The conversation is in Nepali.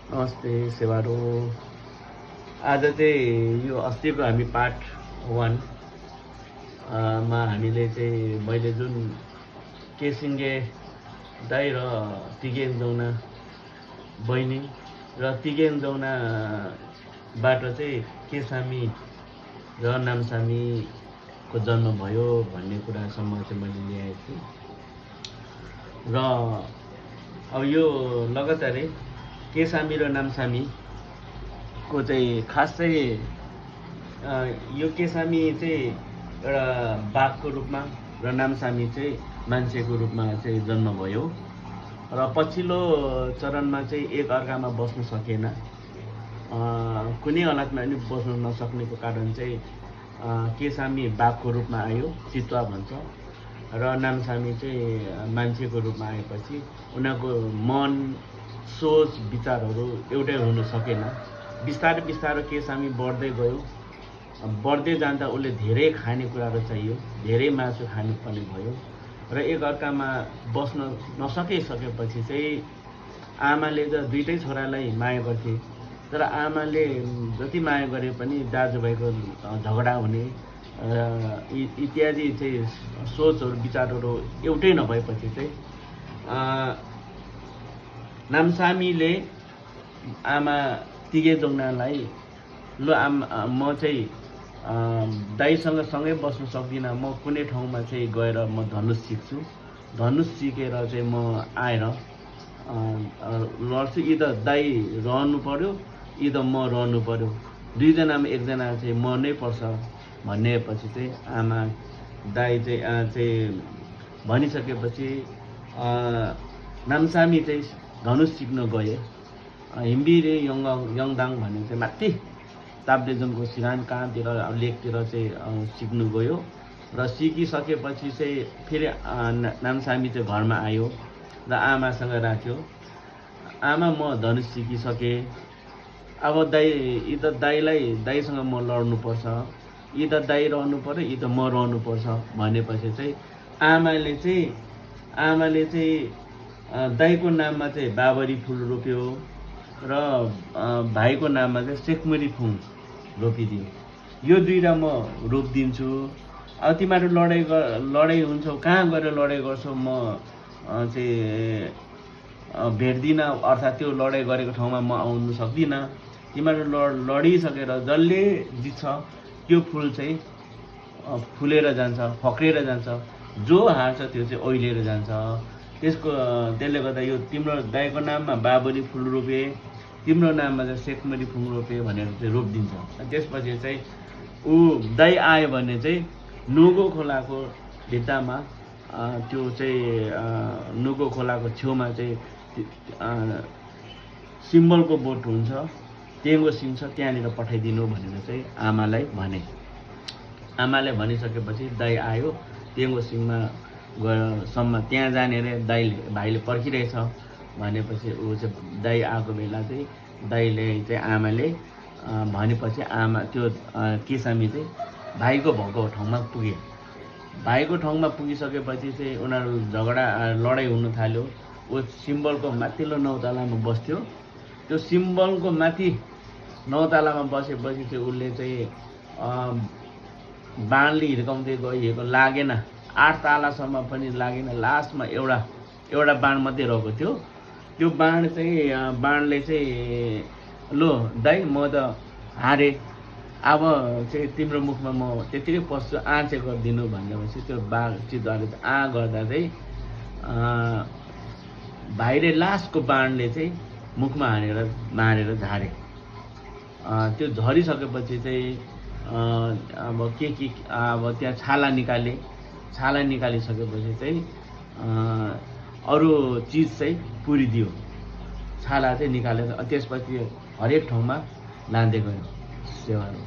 नमस्ते सेवारो। आज चाहिँ यो अस्तिको हामी पार्ट 1 मा हामीले चाहिँ मैले जुन केसिङ्गे दाइ र तिगेन जौना बहिनी र तिगेन जौनाबाट चाहिँ केसामी र नामसामीको जन्म भयो भन्ने कुरासम्म चाहिँ मैले ल्याएको छु। र अब यो लगातारै केसामी र नामसामीको चाहिँ खास चाहिँ यो केसामी चाहिँ एउटा बाघको रूपमा र नामसामी चाहिँ मान्छेको रूपमा चाहिँ जन्म भयो र पछिल्लो चरणमा चाहिँ एक अर्कामा बस्न सकेन। कुनै हालतमा पनि बस्न नसक्नेको कारण चाहिँ केसामी बाघको रूपमा आयो, चितुवा भन्छ, र नामसामी चाहिँ मान्छेको रूपमा आएपछि उनीहरूको मन सोच विचारहरू एउटै हुन सकेन। बिस्तारै बिस्तारै केसामी बढ्दै गयो। बढ्दै जाँदा उसले धेरै खानेकुराहरू चाहियो, धेरै मासु खानुपर्ने भयो र एकअर्कामा बस्न नसकिसकेपछि चाहिँ आमाले त दुईटै छोरालाई माया गर्थे, तर आमाले जति माया गरे पनि दाजुभाइको झगडा हुने इत्यादि चाहिँ सोचहरू विचारहरू एउटै नभएपछि चाहिँ नामसामीले आमा तिगेजौनालाई ल म चाहिँ दाइसँग सँगै बस्न सक्दिनँ, म कुनै ठाउँमा चाहिँ गएर म धनुष सिक्छु, धनुष सिकेर चाहिँ म आएर लड्छु, कि त दाइ रहनु पर्यो कि त म रहनु पर्यो, दुईजनामा एकजना चाहिँ मर्नै पर्छ भनेपछि चाहिँ आमा दाइ चाहिँ भनिसकेपछि नामसामी चाहिँ धनुष सिक्न गए। हिम्बिरे यङदाङ भन्ने चाहिँ माथि ताप्लेजुङको सिरान कहाँतिर लेकतिर चाहिँ सिक्नु गयो र सिकिसकेपछि चाहिँ फेरि नामसामी चाहिँ घरमा आयो र आमासँग राख्यो। आमा म धनुष सिकिसकेँ, अब दाइ यी त दाइसँग म लड्नुपर्छ, यी त दाइ रहनु पर्यो यी त म रहनुपर्छ भनेपछि चाहिँ आमाले चाहिँ दाइको नाममा चाहिँ बाबरी फुल रोप्यो र भाइको नाममा चाहिँ सेकमुरी फुल रोपिदियो। यो दुईवटा म रोपिदिन्छु, अब तिमीहरू लडाइँ हुन्छौ, कहाँ गएर लडाइँ गर्छौ, म चाहिँ भेट्दिनँ, अर्थात् त्यो लडाइँ गरेको ठाउँमा म आउनु सक्दिनँ। तिमीहरू लडिसकेर जसले जित्छ त्यो फुल चाहिँ फुलेर जान्छ, फक्रेर जान्छ, जो हार्छ त्यो चाहिँ ओइलेर जान्छ। त्यसले गर्दा यो तिम्रो दाइको नाममा बाबरी फुल रोपे, तिम्रो नाममा चाहिँ सेकमरी फुल रोपे भनेर चाहिँ रोपिदिन्छ। त्यसपछि चाहिँ ऊ दाइ आयो भने चाहिँ नुगो खोलाको भित्तामा त्यो चाहिँ नुगो खोलाको छेउमा चाहिँ सिम्बलको बोट हुन्छ, टेङ्गो सिङ छ, त्यहाँनिर पठाइदिनु भनेर चाहिँ आमालाई भने। आमाले भनिसकेपछि दाइ आयो, टेङ्गो सिङमा गएसम्म त्यहाँ जाने रे भाइले पर्खिरहेछ भनेपछि ऊ चाहिँ दाइ आएको बेला चाहिँ दाइले चाहिँ आमाले भनेपछि आमा त्यो केसामी चाहिँ भाइको भएको ठाउँमा पुगे। भाइको ठाउँमा पुगिसकेपछि चाहिँ उनीहरू लडाइँ हुन थाल्यो। ऊ सिम्बलको माथिल्लो 9 तलामा बस्थ्यो। त्यो सिम्बलको माथि 9 तलामा बसेपछि चाहिँ उसले चाहिँ बाणले हिर्काउँदै गएको लागेन, 8 तालासम्म पनि लागेन, लास्टमा एउटा बाण मात्रै रहेको थियो। त्यो बाणले चाहिँ लो दाइ म त हारेँ, अब चाहिँ तिम्रो मुखमा म त्यतिकै पस्छु, चाहिँ गरिदिनु भनेपछि त्यो बाघ चितुवाले गर्दा चाहिँ भाइले लास्टको बाणले चाहिँ मुखमा मारेर झारे। त्यो झरिसकेपछि चाहिँ अब अब त्यहाँ छाला निकालिसकेपछि चाहिँ अरू चिज चाहिँ पुरिदियो, छाला चाहिँ निकालेर त्यसपछि हरेक ठाउँमा लाँदै गयो सेवाहरू।